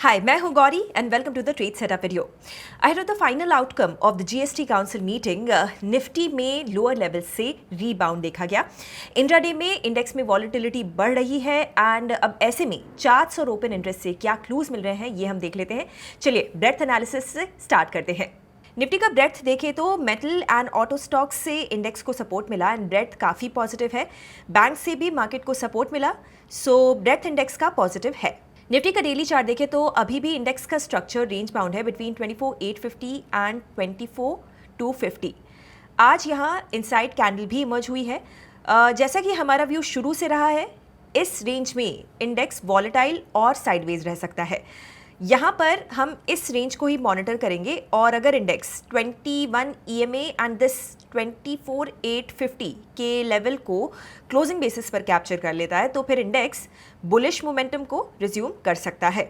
Hi, मैं हूं Gauri and welcome to the Trade Setup video. Ahead of the final outcome of the GST Council meeting, Nifty में lower level से rebound देखा गया. Intraday में index में वॉलेटिलिटी बढ़ रही है एंड अब ऐसे में चार्ट्स और ओपन इंटरेस्ट से क्या क्लूज मिल रहे हैं ये हम देख लेते हैं. चलिए ब्रेथ एनालिसिस से स्टार्ट करते हैं. निफ्टी का ब्रेथ देखें तो मेटल एंड ऑटो स्टॉक्स से इंडेक्स को सपोर्ट मिला एंड ब्रेथ काफ़ी पॉजिटिव है. बैंक से भी मार्केट को सपोर्ट मिला, सो ब्रेथ इंडेक्स का पॉजिटिव है. निफ्टी का डेली चार्ट देखें तो अभी भी इंडेक्स का स्ट्रक्चर रेंज बाउंड है बिटवीन 24,850 एंड 24,250. आज यहाँ इनसाइड कैंडल भी इमर्ज हुई है. जैसा कि हमारा व्यू शुरू से रहा है, इस रेंज में इंडेक्स वॉलेटाइल और साइडवेज रह सकता है. यहाँ पर हम इस रेंज को ही मॉनिटर करेंगे और अगर इंडेक्स 21 EMA एंड दिस 24,850 के लेवल को क्लोजिंग बेसिस पर कैप्चर कर लेता है तो फिर इंडेक्स बुलिश मोमेंटम को रिज्यूम कर सकता है.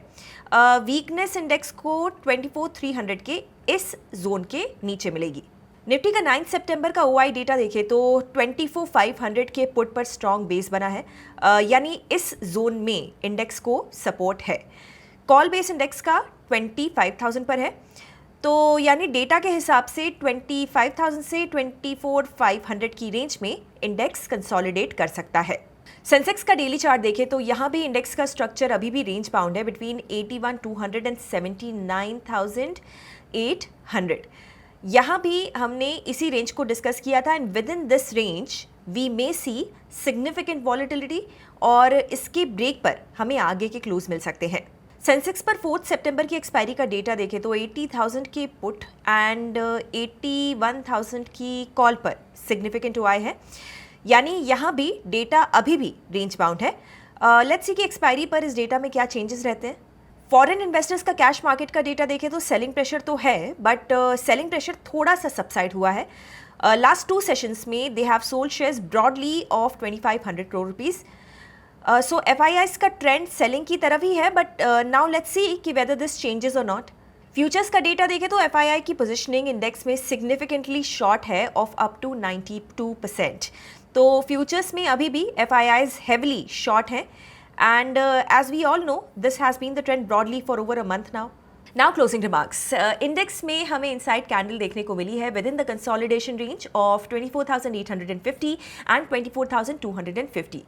वीकनेस इंडेक्स को 24,300 के इस जोन के नीचे मिलेगी. निफ्टी का 9 सितंबर का OI डेटा देखें तो 24,500 के पुट पर स्ट्रॉन्ग बेस बना है, यानी इस जोन में इंडेक्स को सपोर्ट है. कॉल बेस इंडेक्स का 25,000 पर है, तो यानी डेटा के हिसाब से 25,000 से 24,500 की रेंज में इंडेक्स कंसोलिडेट कर सकता है. सेंसेक्स का डेली चार्ट देखें तो यहाँ भी इंडेक्स का स्ट्रक्चर अभी भी रेंज बाउंड है बिटवीन 81,200 एंड 79,800. यहाँ भी हमने इसी रेंज को डिस्कस किया था and with in this range we may see significant volatility और इसके ब्रेक पर हमें आगे के क्लोज मिल सकते हैं. सेंसेक्स पर 4 सितंबर की एक्सपायरी का डेटा देखें तो 80,000 के पुट एंड 81,000 की कॉल पर सिग्निफिकेंट OI है, यानी यहाँ भी डेटा अभी भी रेंज बाउंड है. लेट्स सी कि एक्सपायरी पर इस डेटा में क्या चेंजेस रहते हैं. फॉरेन इन्वेस्टर्स का कैश मार्केट का डेटा देखें तो सेलिंग प्रेशर तो है, बट सेलिंग प्रेशर थोड़ा सा सबसाइड हुआ है. लास्ट 2 सेशंस में they have sold shares broadly of 2,500 crore rupees. So FIIs का ट्रेंड सेलिंग की तरफ ही है, बट नाउ लेट्स सी कि वेदर दिस चेंजेस और नॉट. फ्यूचर्स का डेटा देखें तो FII की पोजीशनिंग इंडेक्स में सिग्निफिकेंटली शॉर्ट है ऑफ अप टू 92%. तो फ्यूचर्स में अभी भी FIIs हेवली शॉर्ट हैं and as we all know this has been the trend broadly for over a month now. Now closing remarks. Index में हमें inside candle देखने को मिली है within the consolidation range of 24,850 and 24,250.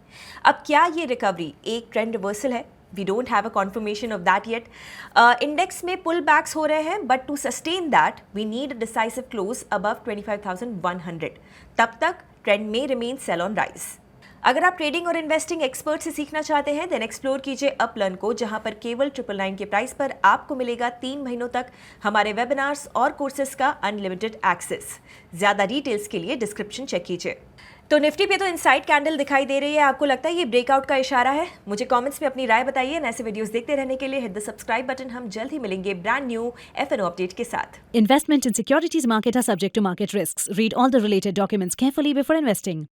अब क्या ये रिकवरी एक ट्रेंड रिवर्सल है? We don't have a confirmation of that yet. Index में पुल बैक्स हो रहे हैं, but to sustain that we need a decisive close above 25,100. तब तक ट्रेंड में रिमेन सेल ऑन राइज. अगर आप ट्रेडिंग और इन्वेस्टिंग एक्सपर्ट से सीखना चाहते हैं देन एक्सप्लोर कीजिए अपलर्न को, जहां पर केवल 999 के प्राइस पर आपको मिलेगा 3 महीनों तक हमारे वेबिनार्स और कोर्सेज का अनलिमिटेड एक्सेस. ज़्यादा डिटेल्स के लिए डिस्क्रिप्शन चेक कीजिए. तो निफ्टी पे तो इनसाइड कैंडल दिखाई दे रही है. आपको लगता है ये ब्रेकआउट का इशारा है? मुझे कमेंट्स में अपनी राय बताइए. ऐसे वीडियोस देखते रहने के लिए हिट द सब्सक्राइब बटन. हम जल्द ही मिलेंगे ब्रांड न्यू FNO अपडेट के साथ. Investment in securities market are subject to market risks. Read all the related documents carefully before investing.